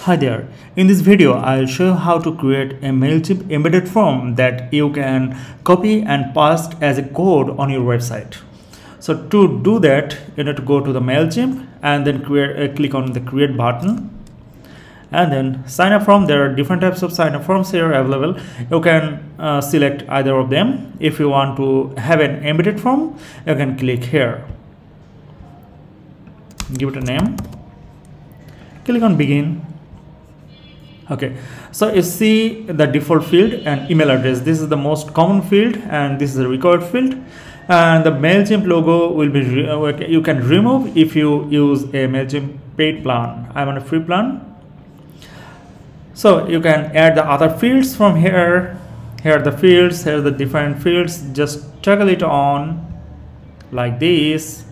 Hi there, in this video I'll show you how to create a Mailchimp embedded form that you can copy and paste as a code on your website. So to do that, you need to go to the Mailchimp and then click on the create button and then sign up form. There are different types of sign up forms here available. You can select either of them. If you want to have an embedded form, you can click here, give it a name, click on begin. Okay, so you see the default field and email address. This is the most common field and this is the required field, and the Mailchimp logo will be you can remove if you use a Mailchimp paid plan. I'm on a free plan, so you can add the other fields from here. Here are the fields, here are the different fields. Just toggle it on like this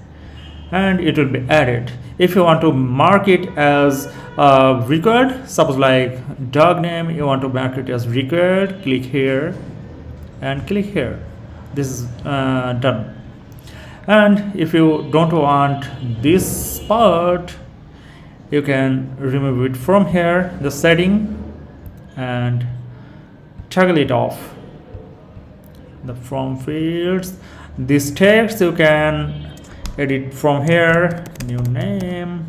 and it will be added. If you want to mark it as required, suppose like dog name, you want to mark it as required, click here and click here. This is done. And if you don't want this part, you can remove it from here, the setting, and toggle it off. The from fields, this text you can edit from here, new name.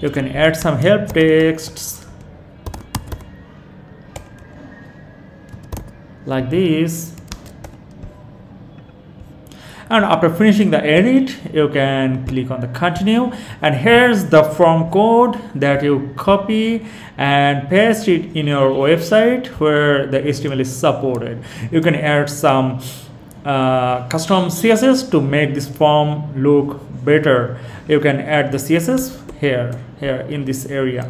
You can add some help texts like this, and after finishing the edit you can click on the continue, and here's the form code that you copy and paste it in your website where the HTML is supported. You can add some custom CSS to make this form look better. You can add the CSS here in this area.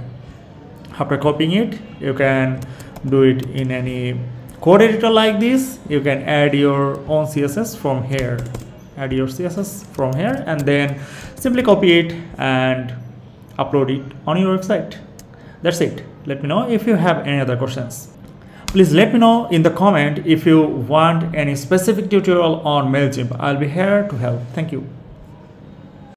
After copying it, you can do it in any code editor like this. You can add your own CSS from here, and then simply copy it and upload it on your website. That's it. Let me know if you have any other questions. Please let me know in the comment if you want any specific tutorial on Mailchimp. I'll be here to help. Thank you.